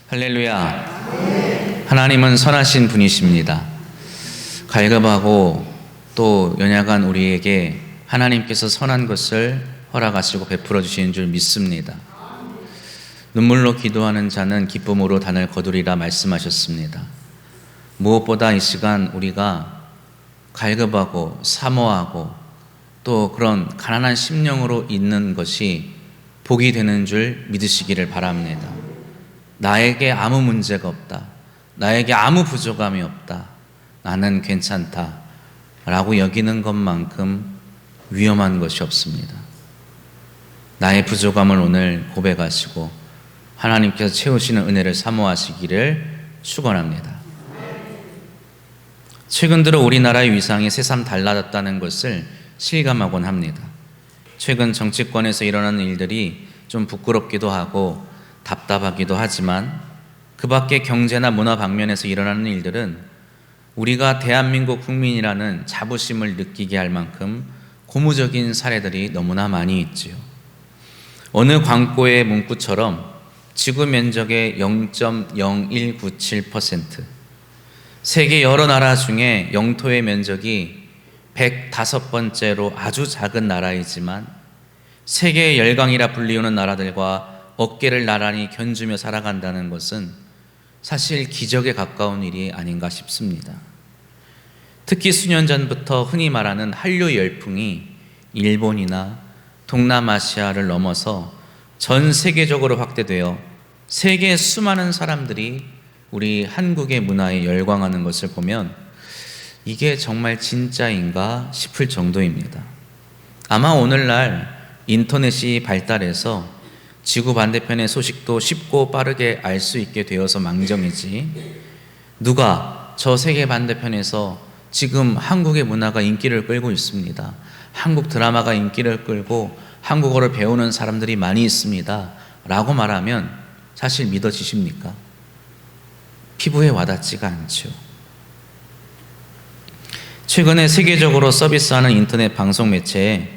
할렐루야. 하나님은 선하신 분이십니다. 갈급하고 또 연약한 우리에게 하나님께서 선한 것을 허락하시고 베풀어 주시는 줄 믿습니다. 눈물로 기도하는 자는 기쁨으로 단을 거두리라 말씀하셨습니다. 무엇보다 이 시간 우리가 갈급하고 사모하고 또 그런 가난한 심령으로 있는 것이 복이 되는 줄 믿으시기를 바랍니다. 나에게 아무 문제가 없다, 나에게 아무 부족함이 없다, 나는 괜찮다 라고 여기는 것만큼 위험한 것이 없습니다. 나의 부족함을 오늘 고백하시고 하나님께서 채우시는 은혜를 사모하시기를 축원합니다. 최근 들어 우리나라의 위상이 새삼 달라졌다는 것을 실감하곤 합니다. 최근 정치권에서 일어나는 일들이 좀 부끄럽기도 하고 답답하기도 하지만 그 밖에 경제나 문화 방면에서 일어나는 일들은 우리가 대한민국 국민이라는 자부심을 느끼게 할 만큼 고무적인 사례들이 너무나 많이 있지요. 어느 광고의 문구처럼 지구 면적의 0.0197%, 세계 여러 나라 중에 영토의 면적이 105번째로 아주 작은 나라이지만 세계의 열강이라 불리우는 나라들과 어깨를 나란히 견주며 살아간다는 것은 사실 기적에 가까운 일이 아닌가 싶습니다. 특히 수년 전부터 흔히 말하는 한류 열풍이 일본이나 동남아시아를 넘어서 전 세계적으로 확대되어 세계의 수많은 사람들이 우리 한국의 문화에 열광하는 것을 보면 이게 정말 진짜인가 싶을 정도입니다. 아마 오늘날 인터넷이 발달해서 지구 반대편의 소식도 쉽고 빠르게 알 수 있게 되어서 망정이지, 누가 저 세계 반대편에서 지금 한국의 문화가 인기를 끌고 있습니다, 한국 드라마가 인기를 끌고 한국어를 배우는 사람들이 많이 있습니다 라고 말하면 사실 믿어지십니까? 피부에 와닿지가 않죠. 최근에 세계적으로 서비스하는 인터넷 방송 매체에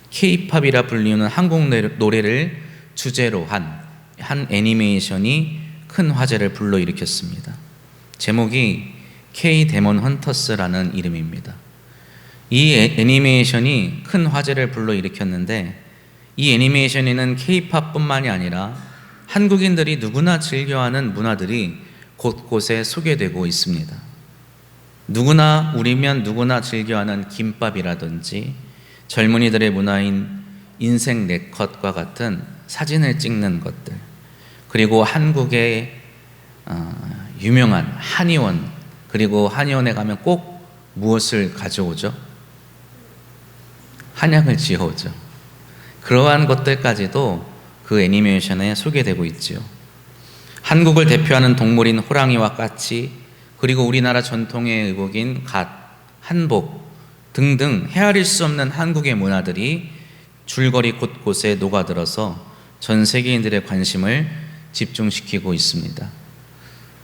K-팝이라 불리우는 한국 노래를 주제로 한 애니메이션이 큰 화제를 불러일으켰습니다. 제목이 K-데몬 헌터스라는 이름입니다. 이 애니메이션이 큰 화제를 불러일으켰는데 이 애니메이션에는 K-팝뿐만이 아니라 한국인들이 누구나 즐겨하는 문화들이 곳곳에 소개되고 있습니다. 우리면 누구나 즐겨하는 김밥이라든지 젊은이들의 문화인 인생 네컷과 같은 사진을 찍는 것들, 그리고 한국의 유명한 한의원, 그리고 한의원에 가면 꼭 무엇을 가져오죠? 한약을 지어오죠. 그러한 것들까지도 그 애니메이션에 소개되고 있지요. 한국을 대표하는 동물인 호랑이와 까치, 그리고 우리나라 전통의 의복인 갓, 한복 등등 헤아릴 수 없는 한국의 문화들이 줄거리 곳곳에 녹아들어서 전 세계인들의 관심을 집중시키고 있습니다.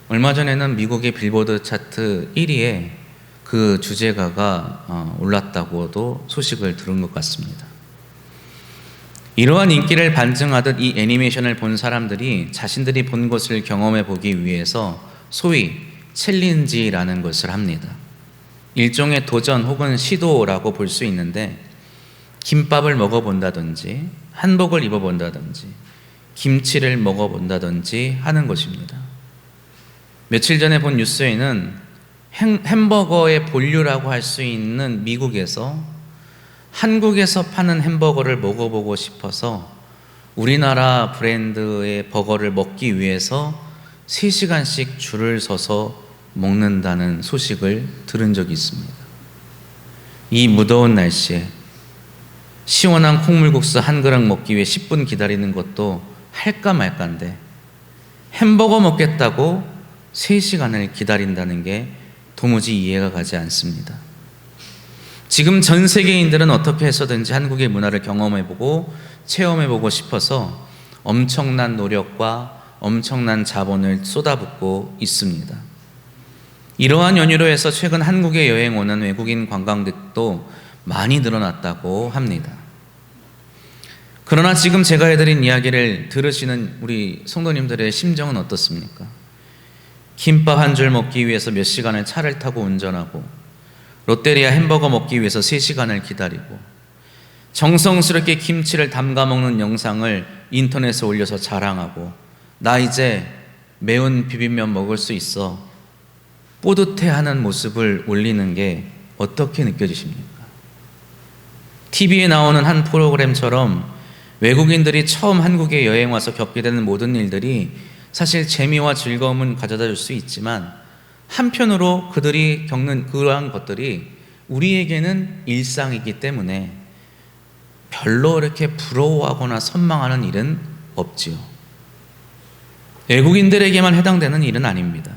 얼마 전에는 미국의 빌보드 차트 1위에 그 주제가가 올랐다고도 소식을 들은 것 같습니다. 이러한 인기를 반증하듯 이 애니메이션을 본 사람들이 자신들이 본 것을 경험해 보기 위해서 소위 챌린지라는 것을 합니다. 일종의 도전 혹은 시도라고 볼 수 있는데, 김밥을 먹어본다든지 한복을 입어본다든지 김치를 먹어본다든지 하는 것입니다. 며칠 전에 본 뉴스에는 햄버거의 본류라고 할 수 있는 미국에서 한국에서 파는 햄버거를 먹어보고 싶어서 우리나라 브랜드의 버거를 먹기 위해서 3시간씩 줄을 서서 먹는다는 소식을 들은 적이 있습니다. 이 무더운 날씨에 시원한 콩물국수 한 그릇 먹기 위해 10분 기다리는 것도 할까 말까인데 햄버거 먹겠다고 3시간을 기다린다는 게 도무지 이해가 가지 않습니다. 지금 전 세계인들은 어떻게 해서든지 한국의 문화를 경험해보고 체험해보고 싶어서 엄청난 노력과 엄청난 자본을 쏟아붓고 있습니다. 이러한 연유로 해서 최근 한국에 여행 오는 외국인 관광객도 많이 늘어났다고 합니다. 그러나 지금 제가 해드린 이야기를 들으시는 우리 성도님들의 심정은 어떻습니까? 김밥 한 줄 먹기 위해서 몇 시간을 차를 타고 운전하고 롯데리아 햄버거 먹기 위해서 3시간을 기다리고 정성스럽게 김치를 담가 먹는 영상을 인터넷에 올려서 자랑하고 나 이제 매운 비빔면 먹을 수 있어 뿌듯해하는 모습을 올리는 게 어떻게 느껴지십니까? TV에 나오는 한 프로그램처럼 외국인들이 처음 한국에 여행 와서 겪게 되는 모든 일들이 사실 재미와 즐거움은 가져다 줄 수 있지만 한편으로 그들이 겪는 그러한 것들이 우리에게는 일상이기 때문에 별로 이렇게 부러워하거나 선망하는 일은 없지요. 외국인들에게만 해당되는 일은 아닙니다.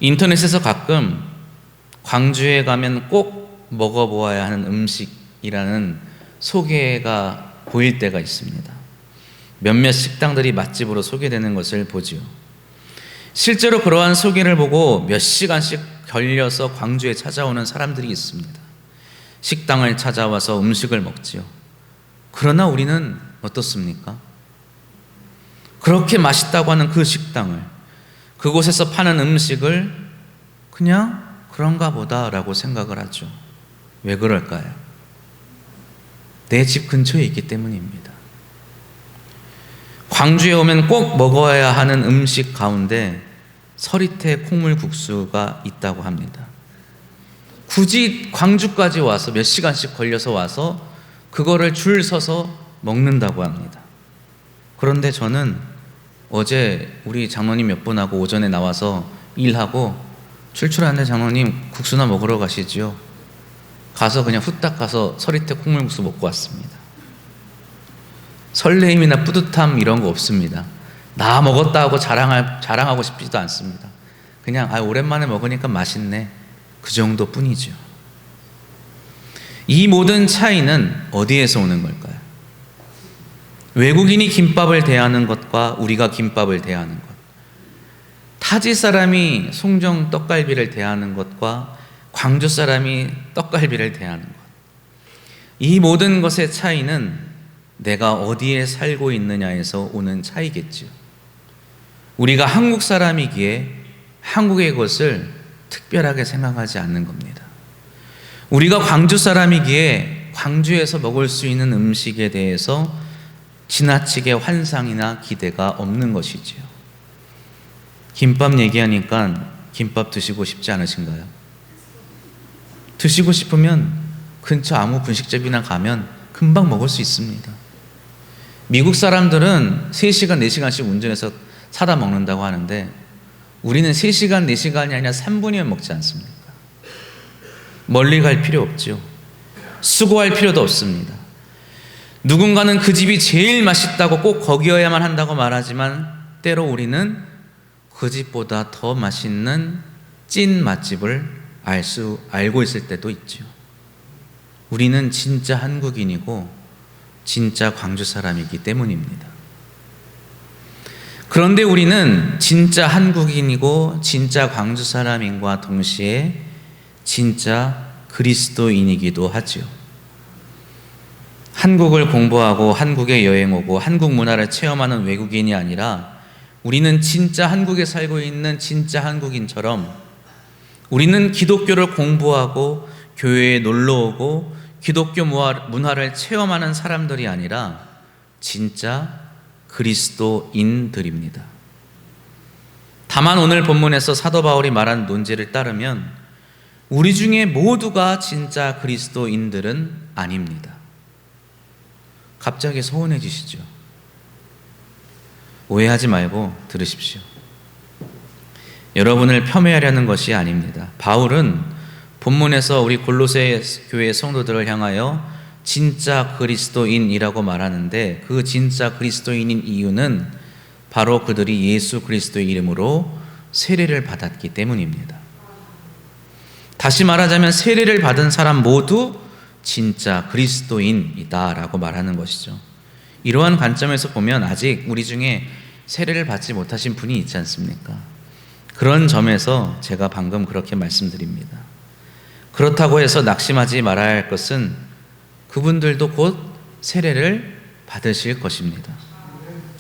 인터넷에서 가끔 광주에 가면 꼭 먹어보아야 하는 음식이라는 소개가 보일 때가 있습니다. 몇몇 식당들이 맛집으로 소개되는 것을 보지요. 실제로 그러한 소개를 보고 몇 시간씩 걸려서 광주에 찾아오는 사람들이 있습니다. 식당을 찾아와서 음식을 먹지요. 그러나 우리는 어떻습니까? 그렇게 맛있다고 하는 그 식당을, 그곳에서 파는 음식을 그냥 그런가 보다라고 생각을 하죠. 왜 그럴까요? 내 집 근처에 있기 때문입니다. 광주에 오면 꼭 먹어야 하는 음식 가운데 서리태 콩물국수가 있다고 합니다. 굳이 광주까지 와서 몇 시간씩 걸려서 와서 그거를 줄 서서 먹는다고 합니다. 그런데 저는 어제 우리 장로님 몇 분하고 오전에 나와서 일하고 출출한데 장로님 국수나 먹으러 가시지요. 가서 그냥 후딱 가서 서리태 콩물국수 먹고 왔습니다. 설레임이나 뿌듯함 이런 거 없습니다. 나 먹었다 하고 자랑하고 싶지도 않습니다. 그냥 오랜만에 먹으니까 맛있네, 그 정도뿐이죠. 이 모든 차이는 어디에서 오는 걸까요? 외국인이 김밥을 대하는 것과 우리가 김밥을 대하는 것, 타지 사람이 송정 떡갈비를 대하는 것과 광주 사람이 떡갈비를 대하는 것, 이 모든 것의 차이는 내가 어디에 살고 있느냐에서 오는 차이겠지요. 우리가 한국 사람이기에 한국의 것을 특별하게 생각하지 않는 겁니다. 우리가 광주 사람이기에 광주에서 먹을 수 있는 음식에 대해서 지나치게 환상이나 기대가 없는 것이지요. 김밥 얘기하니까 김밥 드시고 싶지 않으신가요? 드시고 싶으면 근처 아무 분식집이나 가면 금방 먹을 수 있습니다. 미국 사람들은 3시간, 4시간씩 운전해서 사다 먹는다고 하는데 우리는 3시간, 4시간이 아니라 3분이면 먹지 않습니까? 멀리 갈 필요 없죠. 수고할 필요도 없습니다. 누군가는 그 집이 제일 맛있다고 꼭 거기여야만 한다고 말하지만 때로 우리는 그 집보다 더 맛있는 찐 맛집을 알고 있을 때도 있죠. 우리는 진짜 한국인이고 진짜 광주 사람이기 때문입니다. 그런데 우리는 진짜 한국인이고 진짜 광주 사람인과 동시에 진짜 그리스도인이기도 하죠. 한국을 공부하고 한국에 여행 오고 한국 문화를 체험하는 외국인이 아니라 우리는 진짜 한국에 살고 있는 진짜 한국인처럼 우리는 기독교를 공부하고 교회에 놀러 오고 기독교 문화를 체험하는 사람들이 아니라 진짜 그리스도인들입니다. 다만 오늘 본문에서 사도 바울이 말한 논지를 따르면 우리 중에 모두가 진짜 그리스도인들은 아닙니다. 갑자기 서운해지시죠? 오해하지 말고 들으십시오. 여러분을 폄훼하려는 것이 아닙니다. 바울은 본문에서 우리 골로새 교회 성도들을 향하여 진짜 그리스도인이라고 말하는데 그 진짜 그리스도인인 이유는 바로 그들이 예수 그리스도의 이름으로 세례를 받았기 때문입니다. 다시 말하자면 세례를 받은 사람 모두 진짜 그리스도인이다라고 말하는 것이죠. 이러한 관점에서 보면 아직 우리 중에 세례를 받지 못하신 분이 있지 않습니까? 그런 점에서 제가 방금 그렇게 말씀드립니다. 그렇다고 해서 낙심하지 말아야 할 것은 그분들도 곧 세례를 받으실 것입니다.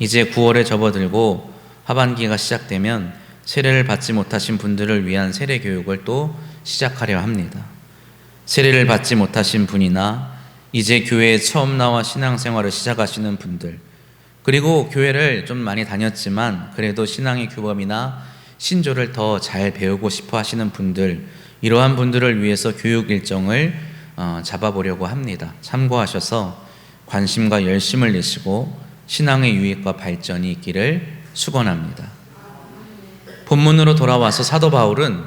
이제 9월에 접어들고 하반기가 시작되면 세례를 받지 못하신 분들을 위한 세례 교육을 또 시작하려 합니다. 세례를 받지 못하신 분이나 이제 교회에 처음 나와 신앙생활을 시작하시는 분들, 그리고 교회를 좀 많이 다녔지만 그래도 신앙의 규범이나 신조를 더 잘 배우고 싶어 하시는 분들, 이러한 분들을 위해서 교육 일정을 잡아보려고 합니다. 참고하셔서 관심과 열심을 내시고 신앙의 유익과 발전이 있기를 축원합니다. 본문으로 돌아와서 사도 바울은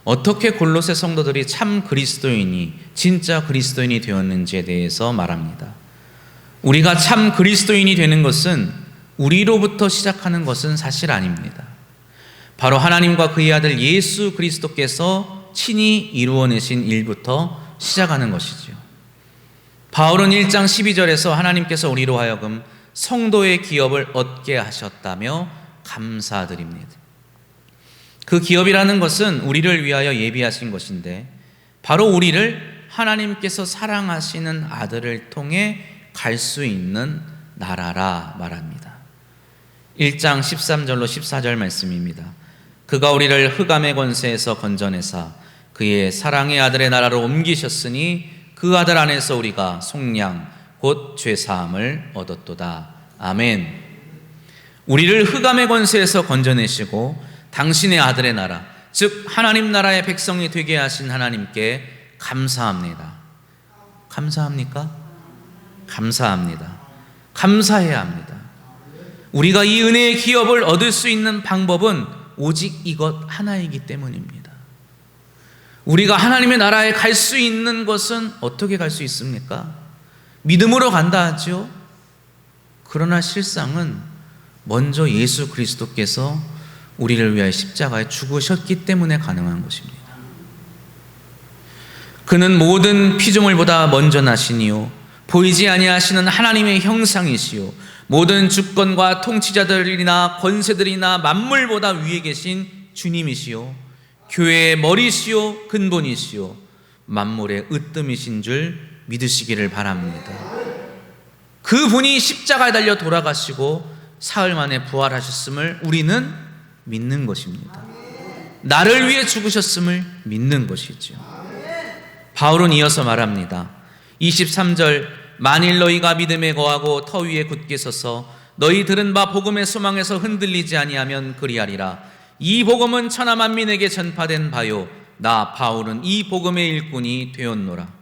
어떻게 골로새 성도들이 참 그리스도인이, 진짜 그리스도인이 되었는지에 대해서 말합니다. 우리가 참 그리스도인이 되는 것은 우리로부터 시작하는 것은 사실 아닙니다. 바로 하나님과 그의 아들 예수 그리스도께서 친히 이루어내신 일부터 시작하는 것이지요. 바울은 1장 12절에서 하나님께서 우리로 하여금 성도의 기업을 얻게 하셨다며 감사드립니다. 그 기업이라는 것은 우리를 위하여 예비하신 것인데 바로 우리를 하나님께서 사랑하시는 아들을 통해 갈 수 있는 나라라 말합니다. 1장 13절로 14절 말씀입니다. 그가 우리를 흑암의 권세에서 건져내사 그의 사랑의 아들의 나라로 옮기셨으니 그 아들 안에서 우리가 속량 곧 죄사함을 얻었도다. 아멘. 우리를 흑암의 권세에서 건져내시고 당신의 아들의 나라, 즉 하나님 나라의 백성이 되게 하신 하나님께 감사합니다. 감사합니까? 감사합니다. 감사해야 합니다. 우리가 이 은혜의 기업을 얻을 수 있는 방법은 오직 이것 하나이기 때문입니다. 우리가 하나님의 나라에 갈 수 있는 것은 어떻게 갈 수 있습니까? 믿음으로 간다 하죠. 그러나 실상은 먼저 예수 그리스도께서 우리를 위하여 십자가에 죽으셨기 때문에 가능한 것입니다. 그는 모든 피조물보다 먼저 나시니요 보이지 아니하시는 하나님의 형상이시요 모든 주권과 통치자들이나 권세들이나 만물보다 위에 계신 주님이시요 교회의 머리시요 근본이시요 만물의 으뜸이신 줄 믿으시기를 바랍니다. 그분이 십자가에 달려 돌아가시고 사흘 만에 부활하셨음을 우리는 믿는 것입니다. 나를 위해 죽으셨음을 믿는 것이죠. 바울은 이어서 말합니다. 23절 만일 너희가 믿음에 거하고 터 위에 굳게 서서 너희 들은 바 복음의 소망에서 흔들리지 아니하면 그리하리라. 이 복음은 천하 만민에게 전파된 바요 나 바울은 이 복음의 일꾼이 되었노라.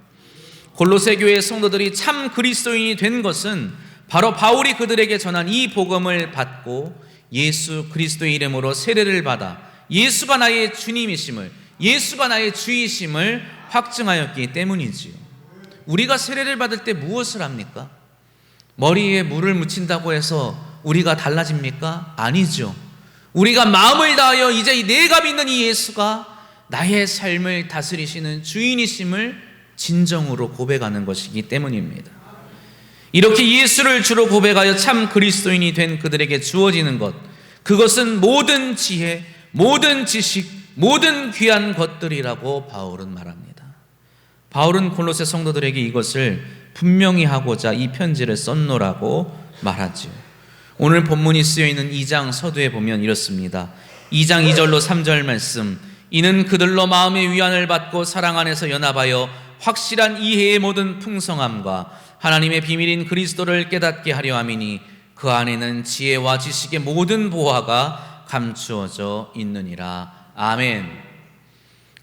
골로새 교회 성도들이 참 그리스도인이 된 것은 바로 바울이 그들에게 전한 이 복음을 받고 예수 그리스도의 이름으로 세례를 받아 예수가 나의 주님이심을, 예수가 나의 주이심을 확증하였기 때문이지요. 우리가 세례를 받을 때 무엇을 합니까? 머리에 물을 묻힌다고 해서 우리가 달라집니까? 아니죠. 우리가 마음을 다하여 이제 내가 믿는 이 예수가 나의 삶을 다스리시는 주인이심을 진정으로 고백하는 것이기 때문입니다. 이렇게 예수를 주로 고백하여 참 그리스도인이 된 그들에게 주어지는 것, 그것은 모든 지혜, 모든 지식, 모든 귀한 것들이라고 바울은 말합니다. 바울은 골로새 성도들에게 이것을 분명히 하고자 이 편지를 썼노라고 말하지요. 오늘 본문이 쓰여있는 2장 서두에 보면 이렇습니다. 2장 2절로 3절 말씀, 이는 그들로 마음의 위안을 받고 사랑 안에서 연합하여 확실한 이해의 모든 풍성함과 하나님의 비밀인 그리스도를 깨닫게 하려 함이니 그 안에는 지혜와 지식의 모든 보화가 감추어져 있느니라. 아멘.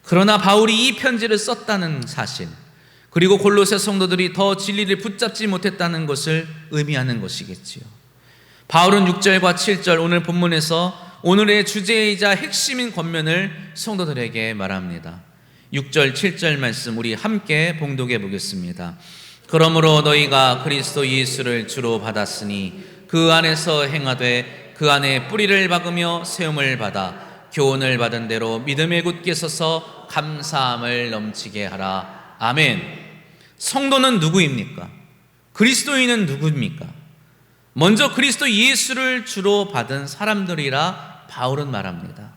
그러나 바울이 이 편지를 썼다는 사실, 그리고 골로새 성도들이 더 진리를 붙잡지 못했다는 것을 의미하는 것이겠지요. 바울은 6절과 7절 오늘 본문에서 오늘의 주제이자 핵심인 권면을 성도들에게 말합니다. 6절 7절 말씀 우리 함께 봉독해 보겠습니다. 그러므로 너희가 그리스도 예수를 주로 받았으니 그 안에서 행하되 그 안에 뿌리를 박으며 세움을 받아 교훈을 받은 대로 믿음에 굳게 서서 감사함을 넘치게 하라. 아멘. 성도는 누구입니까? 그리스도인은 누구입니까? 먼저 그리스도 예수를 주로 받은 사람들이라 바울은 말합니다.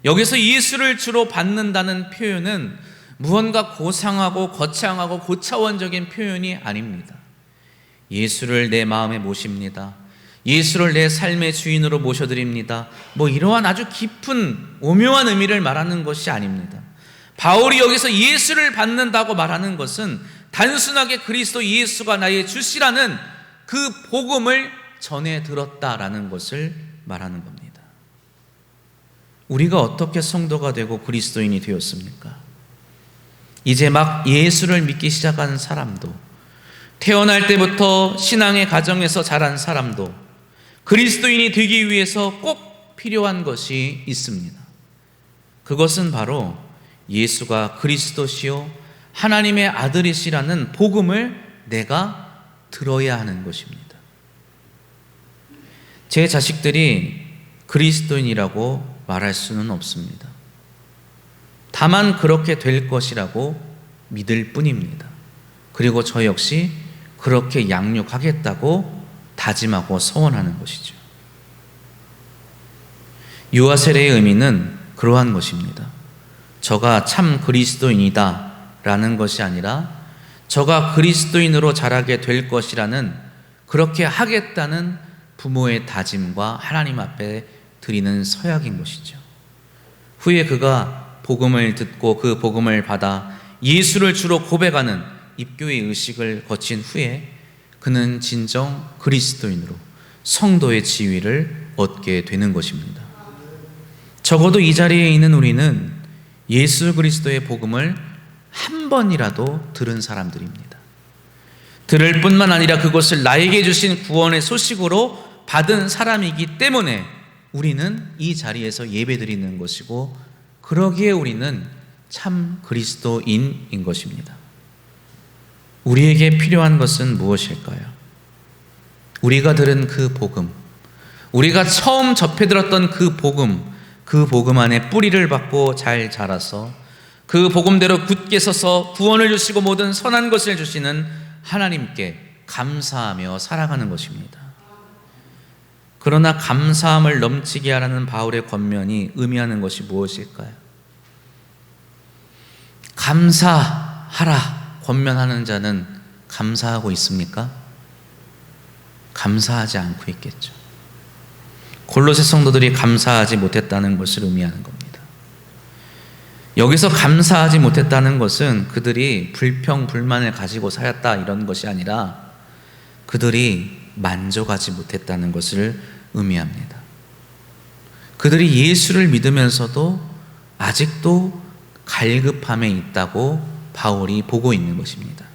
여기서 예수를 주로 받는다는 표현은 무언가 고상하고 거창하고 고차원적인 표현이 아닙니다. 예수를 내 마음에 모십니다. 예수를 내 삶의 주인으로 모셔드립니다. 이러한 아주 깊은 오묘한 의미를 말하는 것이 아닙니다. 바울이 여기서 예수를 받는다고 말하는 것은 단순하게 그리스도 예수가 나의 주시라는 그 복음을 전해 들었다라는 것을 말하는 겁니다. 우리가 어떻게 성도가 되고 그리스도인이 되었습니까? 이제 막 예수를 믿기 시작한 사람도, 태어날 때부터 신앙의 가정에서 자란 사람도 그리스도인이 되기 위해서 꼭 필요한 것이 있습니다. 그것은 바로 예수가 그리스도시요 하나님의 아들이시라는 복음을 내가 들어야 하는 것입니다. 제 자식들이 그리스도인이라고 말할 수는 없습니다. 다만 그렇게 될 것이라고 믿을 뿐입니다. 그리고 저 역시 그렇게 양육하겠다고 다짐하고 서원하는 것이죠. 유아 세례의 의미는 그러한 것입니다. 저가 참 그리스도인이다 라는 것이 아니라 저가 그리스도인으로 자라게 될 것이라는, 그렇게 하겠다는 부모의 다짐과 하나님 앞에 드리는 서약인 것이죠. 후에 그가 복음을 듣고 그 복음을 받아 예수를 주로 고백하는 입교의 의식을 거친 후에 그는 진정 그리스도인으로 성도의 지위를 얻게 되는 것입니다. 적어도 이 자리에 있는 우리는 예수 그리스도의 복음을 한 번이라도 들은 사람들입니다. 들을 뿐만 아니라 그것을 나에게 주신 구원의 소식으로 받은 사람이기 때문에 우리는 이 자리에서 예배드리는 것이고, 그러기에 우리는 참 그리스도인인 것입니다. 우리에게 필요한 것은 무엇일까요? 우리가 들은 그 복음, 우리가 처음 접해 들었던 그 복음 안에 뿌리를 받고 잘 자라서 그 복음대로 굳게 서서 구원을 주시고 모든 선한 것을 주시는 하나님께 감사하며 살아가는 것입니다. 그러나 감사함을 넘치게 하라는 바울의 권면이 의미하는 것이 무엇일까요? 감사하라 권면하는 자는 감사하고 있습니까? 감사하지 않고 있겠죠. 골로새 성도들이 감사하지 못했다는 것을 의미하는 겁니다. 여기서 감사하지 못했다는 것은 그들이 불평, 불만을 가지고 살았다 이런 것이 아니라 그들이 만족하지 못했다는 것을 의미합니다. 그들이 예수를 믿으면서도 아직도 갈급함에 있다고 바울이 보고 있는 것입니다.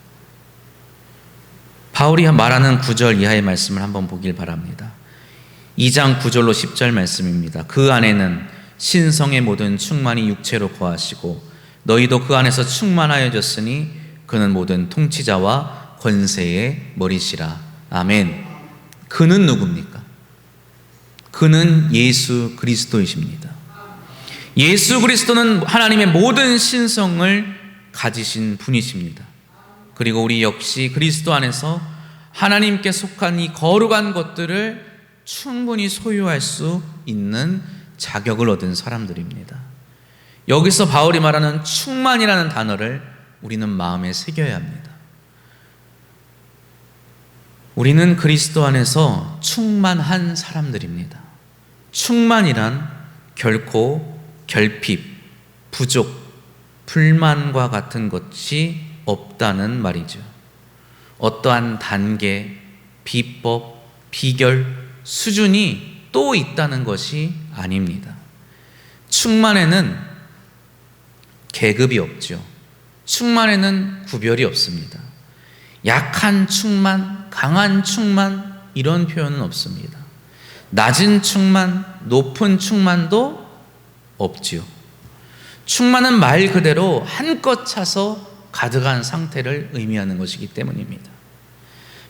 바울이 말하는 9절 이하의 말씀을 한번 보길 바랍니다. 2장 9절로 10절 말씀입니다. 그 안에는 신성의 모든 충만이 육체로 거하시고 너희도 그 안에서 충만하여졌으니 그는 모든 통치자와 권세의 머리시라. 아멘. 그는 누굽니까? 그는 예수 그리스도이십니다. 예수 그리스도는 하나님의 모든 신성을 가지신 분이십니다. 그리고 우리 역시 그리스도 안에서 하나님께 속한 이 거룩한 것들을 충분히 소유할 수 있는 자격을 얻은 사람들입니다. 여기서 바울이 말하는 충만이라는 단어를 우리는 마음에 새겨야 합니다. 우리는 그리스도 안에서 충만한 사람들입니다. 충만이란 결코 결핍, 부족, 불만과 같은 것이 없다는 말이죠. 어떠한 단계, 비법, 비결, 수준이 또 있다는 것이 아닙니다. 충만에는 계급이 없죠. 충만에는 구별이 없습니다. 약한 충만, 강한 충만 이런 표현은 없습니다. 낮은 충만, 높은 충만도 없지요. 충만은 말 그대로 한껏 차서 가득한 상태를 의미하는 것이기 때문입니다.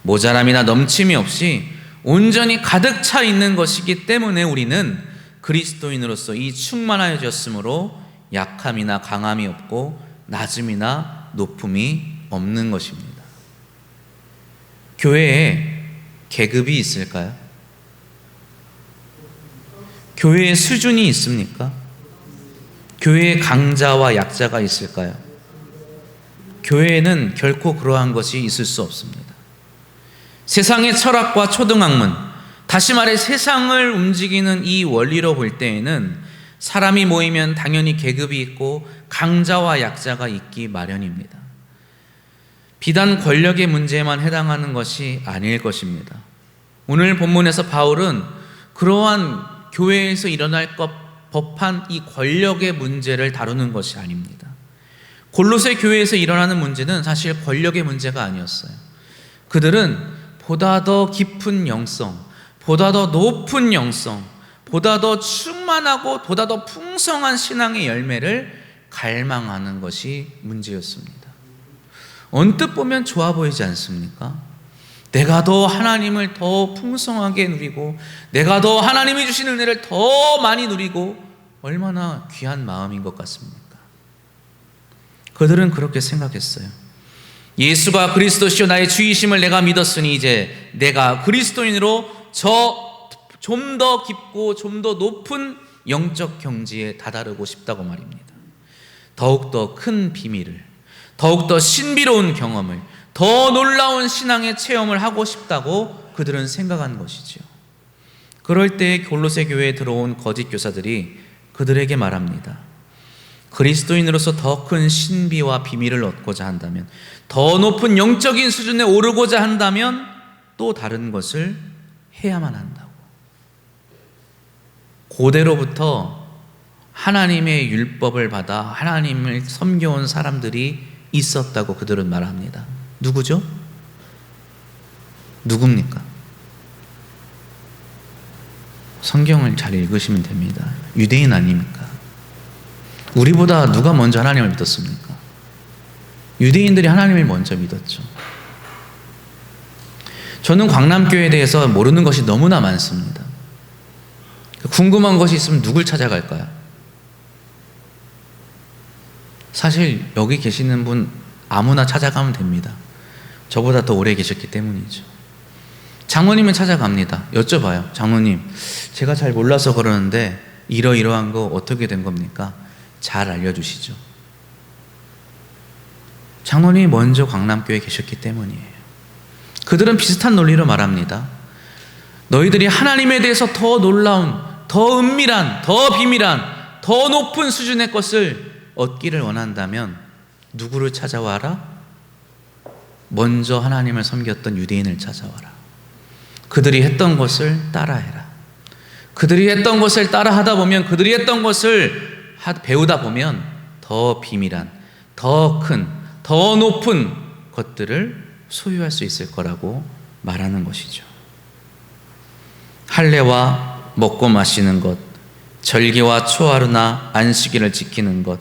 모자람이나 넘침이 없이 온전히 가득 차 있는 것이기 때문에 우리는 그리스도인으로서 이 충만하여졌으므로 약함이나 강함이 없고 낮음이나 높음이 없는 것입니다. 교회에 계급이 있을까요? 교회에 수준이 있습니까? 교회에 강자와 약자가 있을까요? 교회에는 결코 그러한 것이 있을 수 없습니다. 세상의 철학과 초등학문, 다시 말해 세상을 움직이는 이 원리로 볼 때에는 사람이 모이면 당연히 계급이 있고 강자와 약자가 있기 마련입니다. 비단 권력의 문제에만 해당하는 것이 아닐 것입니다. 오늘 본문에서 바울은 그러한 교회에서 일어날 법한 이 권력의 문제를 다루는 것이 아닙니다. 골로새 교회에서 일어나는 문제는 사실 권력의 문제가 아니었어요. 그들은 보다 더 깊은 영성, 보다 더 높은 영성, 보다 더 충만하고 보다 더 풍성한 신앙의 열매를 갈망하는 것이 문제였습니다. 언뜻 보면 좋아 보이지 않습니까? 내가 더 하나님을 더 풍성하게 누리고 내가 더 하나님이 주신 은혜를 더 많이 누리고 얼마나 귀한 마음인 것 같습니까? 그들은 그렇게 생각했어요. 예수가 그리스도시요 나의 주이심을 내가 믿었으니 이제 내가 그리스도인으로 좀 더 깊고 좀 더 높은 영적 경지에 다다르고 싶다고 말입니다. 더욱더 큰 비밀을, 더욱더 신비로운 경험을, 더 놀라운 신앙의 체험을 하고 싶다고 그들은 생각한 것이죠. 그럴 때 골로새 교회에 들어온 거짓 교사들이 그들에게 말합니다. 그리스도인으로서 더 큰 신비와 비밀을 얻고자 한다면, 더 높은 영적인 수준에 오르고자 한다면 또 다른 것을 해야만 한다고. 고대로부터 하나님의 율법을 받아 하나님을 섬겨온 사람들이 있었다고 그들은 말합니다. 누구죠? 누굽니까? 성경을 잘 읽으시면 됩니다. 유대인 아닙니까? 우리보다 누가 먼저 하나님을 믿었습니까? 유대인들이 하나님을 먼저 믿었죠. 저는 광남교회에 대해서 모르는 것이 너무나 많습니다. 궁금한 것이 있으면 누굴 찾아갈까요? 사실 여기 계시는 분 아무나 찾아가면 됩니다. 저보다 더 오래 계셨기 때문이죠. 장로님은 찾아갑니다. 여쭤봐요. 장로님, 제가 잘 몰라서 그러는데 이러이러한 거 어떻게 된 겁니까? 잘 알려주시죠. 장로님이 먼저 광남교회에 계셨기 때문이에요. 그들은 비슷한 논리로 말합니다. 너희들이 하나님에 대해서 더 놀라운, 더 은밀한, 더 비밀한, 더 높은 수준의 것을 얻기를 원한다면 누구를 찾아와라? 먼저 하나님을 섬겼던 유대인을 찾아와라. 그들이 했던 것을 따라해라. 그들이 했던 것을 따라하다 보면, 그들이 했던 것을 배우다 보면 더 비밀한, 더 큰, 더 높은 것들을 소유할 수 있을 거라고 말하는 것이죠. 할례와 먹고 마시는 것, 절기와 초하루나 안식일을 지키는 것,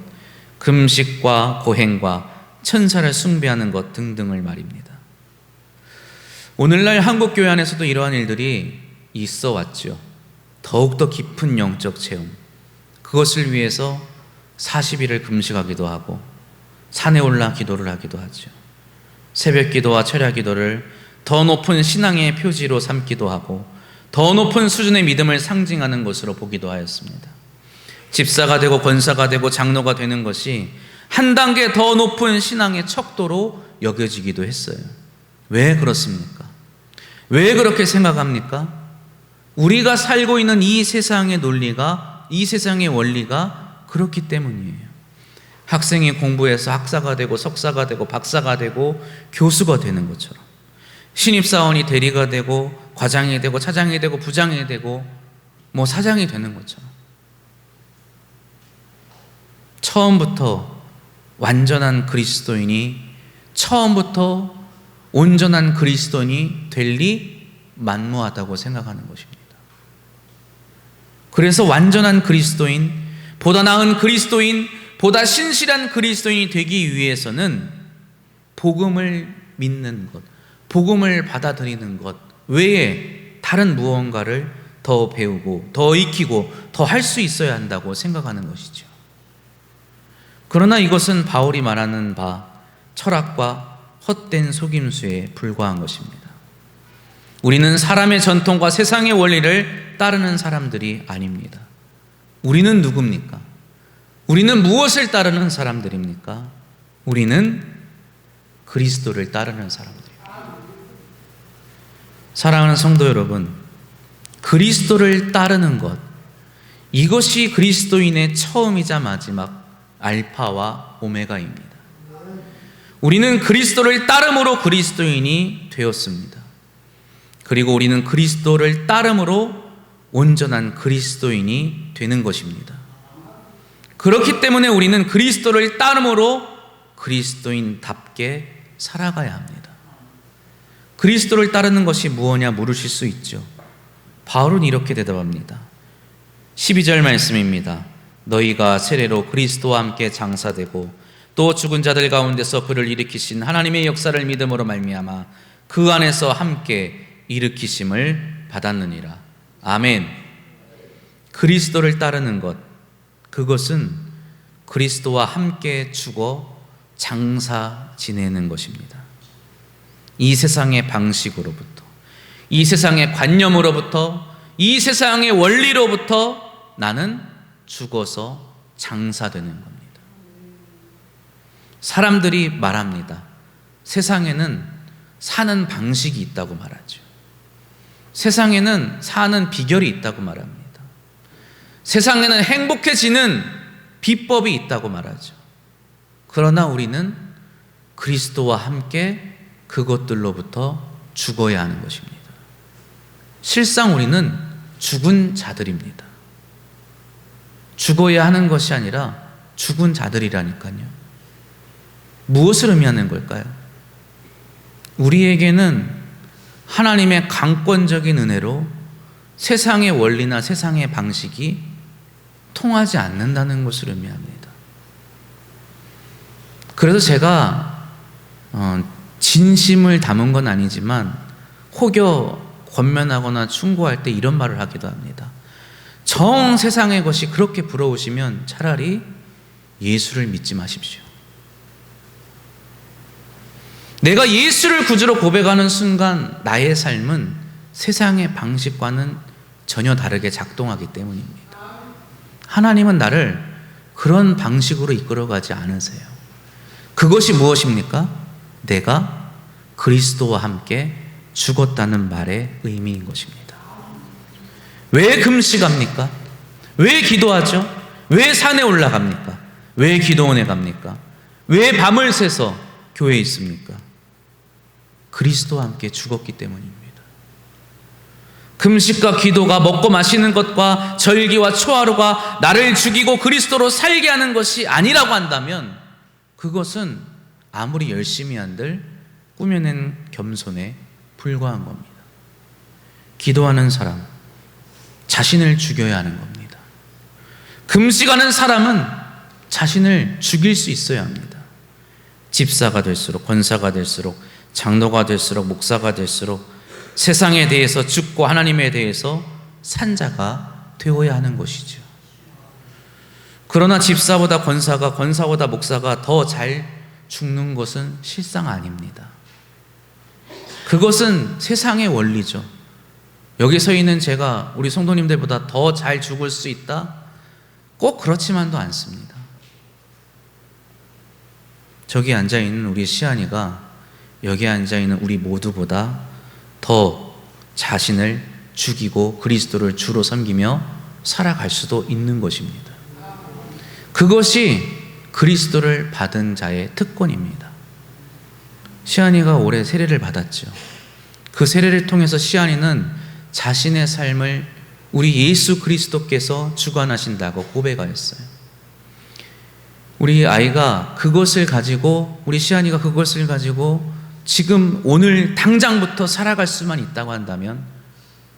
금식과 고행과 천사를 숭배하는 것 등등을 말입니다. 오늘날 한국교회 안에서도 이러한 일들이 있어 왔죠. 더욱더 깊은 영적 체험, 그것을 위해서 40일을 금식하기도 하고 산에 올라 기도를 하기도 하죠. 새벽 기도와 철야 기도를 더 높은 신앙의 표지로 삼기도 하고 더 높은 수준의 믿음을 상징하는 것으로 보기도 하였습니다. 집사가 되고 권사가 되고 장로가 되는 것이 한 단계 더 높은 신앙의 척도로 여겨지기도 했어요. 왜 그렇습니까? 왜 그렇게 생각합니까? 우리가 살고 있는 이 세상의 논리가, 이 세상의 원리가 그렇기 때문이에요. 학생이 공부해서 학사가 되고 석사가 되고 박사가 되고 교수가 되는 것처럼, 신입사원이 대리가 되고 과장이 되고 차장이 되고 부장이 되고 사장이 되는 것처럼, 처음부터 완전한 그리스도인이, 처음부터 온전한 그리스도인이 될 리 만무하다고 생각하는 것입니다. 그래서 완전한 그리스도인, 보다 나은 그리스도인, 보다 신실한 그리스도인이 되기 위해서는 복음을 믿는 것, 복음을 받아들이는 것 외에 다른 무언가를 더 배우고 더 익히고 더 할 수 있어야 한다고 생각하는 것이죠. 그러나 이것은 바울이 말하는 바 철학과 헛된 속임수에 불과한 것입니다. 우리는 사람의 전통과 세상의 원리를 따르는 사람들이 아닙니다. 우리는 누굽니까? 우리는 무엇을 따르는 사람들입니까? 우리는 그리스도를 따르는 사람들입니다. 사랑하는 성도 여러분, 그리스도를 따르는 것, 이것이 그리스도인의 처음이자 마지막 알파와 오메가입니다. 우리는 그리스도를 따름으로 그리스도인이 되었습니다. 그리고 우리는 그리스도를 따름으로 온전한 그리스도인이 되는 것입니다. 그렇기 때문에 우리는 그리스도를 따름으로 그리스도인답게 살아가야 합니다. 그리스도를 따르는 것이 무엇냐 물으실 수 있죠. 바울은 이렇게 대답합니다. 12절 말씀입니다. 너희가 세례로 그리스도와 함께 장사되고 또 죽은 자들 가운데서 그를 일으키신 하나님의 역사를 믿음으로 말미암아 그 안에서 함께 일으키심을 받았느니라. 아멘. 그리스도를 따르는 것, 그것은 그리스도와 함께 죽어 장사 지내는 것입니다. 이 세상의 방식으로부터, 이 세상의 관념으로부터, 이 세상의 원리로부터 나는 죽어서 장사되는 겁니다. 사람들이 말합니다. 세상에는 사는 방식이 있다고 말하죠. 세상에는 사는 비결이 있다고 말합니다. 세상에는 행복해지는 비법이 있다고 말하죠. 그러나 우리는 그리스도와 함께 그것들로부터 죽어야 하는 것입니다. 실상 우리는 죽은 자들입니다. 죽어야 하는 것이 아니라 죽은 자들이라니까요. 무엇을 의미하는 걸까요? 우리에게는 하나님의 강권적인 은혜로 세상의 원리나 세상의 방식이 통하지 않는다는 것을 의미합니다. 그래서 제가 진심을 담은 건 아니지만 혹여 권면하거나 충고할 때 이런 말을 하기도 합니다. 정 세상의 것이 그렇게 부러우시면 차라리 예수를 믿지 마십시오. 내가 예수를 구주로 고백하는 순간 나의 삶은 세상의 방식과는 전혀 다르게 작동하기 때문입니다. 하나님은 나를 그런 방식으로 이끌어가지 않으세요. 그것이 무엇입니까? 내가 그리스도와 함께 죽었다는 말의 의미인 것입니다. 왜 금식합니까? 왜 기도하죠? 왜 산에 올라갑니까? 왜 기도원에 갑니까? 왜 밤을 새서 교회에 있습니까? 그리스도와 함께 죽었기 때문입니다. 금식과 기도가 먹고 마시는 것과 절기와 초하루가 나를 죽이고 그리스도로 살게 하는 것이 아니라고 한다면 그것은 아무리 열심히 한들 꾸며낸 겸손에 불과한 겁니다. 기도하는 사람, 자신을 죽여야 하는 겁니다. 금식하는 사람은 자신을 죽일 수 있어야 합니다. 집사가 될수록, 권사가 될수록, 장로가 될수록, 목사가 될수록 세상에 대해서 죽고 하나님에 대해서 산 자가 되어야 하는 것이죠. 그러나 집사보다 권사가, 권사보다 목사가 더 잘 죽는 것은 실상 아닙니다. 그것은 세상의 원리죠. 여기 서 있는 제가 우리 성도님들보다 더 잘 죽을 수 있다? 꼭 그렇지만도 않습니다. 저기 앉아있는 우리 시안이가 여기 앉아있는 우리 모두보다 더 자신을 죽이고 그리스도를 주로 섬기며 살아갈 수도 있는 것입니다. 그것이 그리스도를 받은 자의 특권입니다. 시안이가 올해 세례를 받았죠. 그 세례를 통해서 시안이는 자신의 삶을 우리 예수 그리스도께서 주관하신다고 고백하였어요. 우리 아이가 그것을 가지고, 우리 시안이가 그것을 가지고 지금 오늘 당장부터 살아갈 수만 있다고 한다면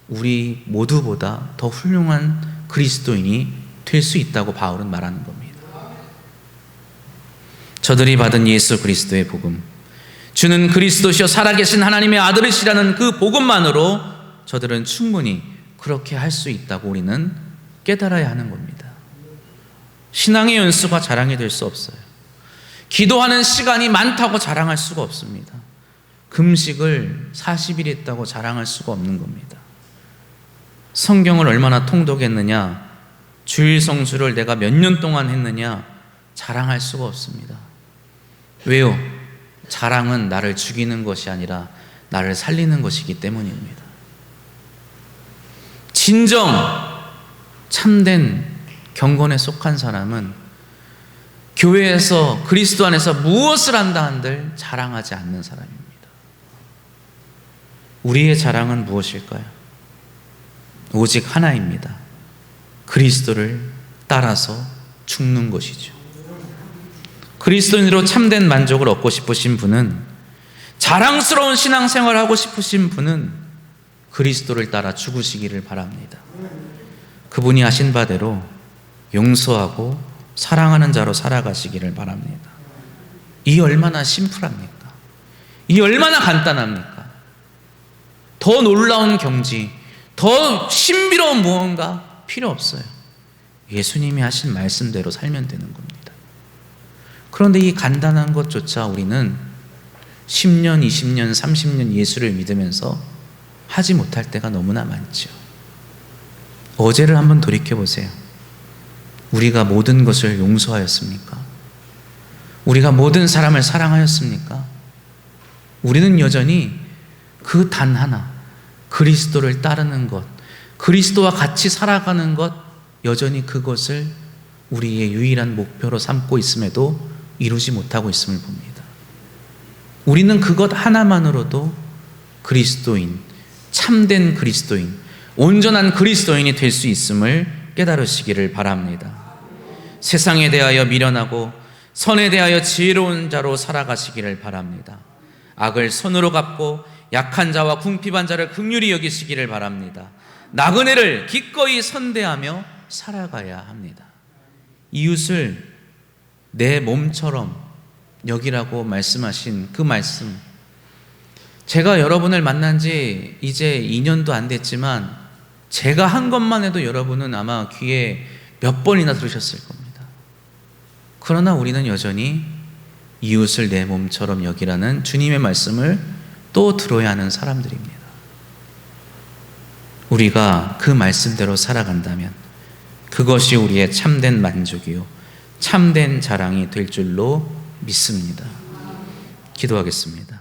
우리 모두보다 더 훌륭한 그리스도인이 될 수 있다고 바울은 말하는 겁니다. 저들이 받은 예수 그리스도의 복음, 주는 그리스도시여 살아계신 하나님의 아들이시라는 그 복음만으로 저들은 충분히 그렇게 할 수 있다고 우리는 깨달아야 하는 겁니다. 신앙의 연수가 자랑이 될 수 없어요. 기도하는 시간이 많다고 자랑할 수가 없습니다. 금식을 40일 했다고 자랑할 수가 없는 겁니다. 성경을 얼마나 통독했느냐, 주일 성수를 내가 몇 년 동안 했느냐 자랑할 수가 없습니다. 왜요? 자랑은 나를 죽이는 것이 아니라 나를 살리는 것이기 때문입니다. 진정 참된 경건에 속한 사람은 교회에서 그리스도 안에서 무엇을 한다 한들 자랑하지 않는 사람입니다. 우리의 자랑은 무엇일까요? 오직 하나입니다. 그리스도를 따라서 죽는 것이죠. 그리스도인으로 참된 만족을 얻고 싶으신 분은, 자랑스러운 신앙생활을 하고 싶으신 분은 그리스도를 따라 죽으시기를 바랍니다. 그분이 하신 바대로 용서하고 사랑하는 자로 살아가시기를 바랍니다. 이 얼마나 심플합니까? 이 얼마나 간단합니까? 더 놀라운 경지, 더 신비로운 무언가 필요 없어요. 예수님이 하신 말씀대로 살면 되는 겁니다. 그런데 이 간단한 것조차 우리는 10년, 20년, 30년 예수를 믿으면서 하지 못할 때가 너무나 많죠. 어제를 한번 돌이켜보세요. 우리가 모든 것을 용서하였습니까? 우리가 모든 사람을 사랑하였습니까? 우리는 여전히 그 단 하나, 그리스도를 따르는 것, 그리스도와 같이 살아가는 것, 여전히 그것을 우리의 유일한 목표로 삼고 있음에도 이루지 못하고 있음을 봅니다. 우리는 그것 하나만으로도 그리스도인, 참된 그리스도인, 온전한 그리스도인이 될 수 있음을 깨달으시기를 바랍니다. 세상에 대하여 미련하고 선에 대하여 지혜로운 자로 살아가시기를 바랍니다. 악을 선으로 갚고 약한 자와 궁핍한 자를 긍휼히 여기시기를 바랍니다. 나그네를 기꺼이 선대하며 살아가야 합니다. 이웃을 내 몸처럼 여기라고 말씀하신 그 말씀, 제가 여러분을 만난 지 이제 2년도 안 됐지만 제가 한 것만 해도 여러분은 아마 귀에 몇 번이나 들으셨을 겁니다. 그러나 우리는 여전히 이웃을 내 몸처럼 여기라는 주님의 말씀을 또 들어야 하는 사람들입니다. 우리가 그 말씀대로 살아간다면 그것이 우리의 참된 만족이요 참된 자랑이 될 줄로 믿습니다. 기도하겠습니다.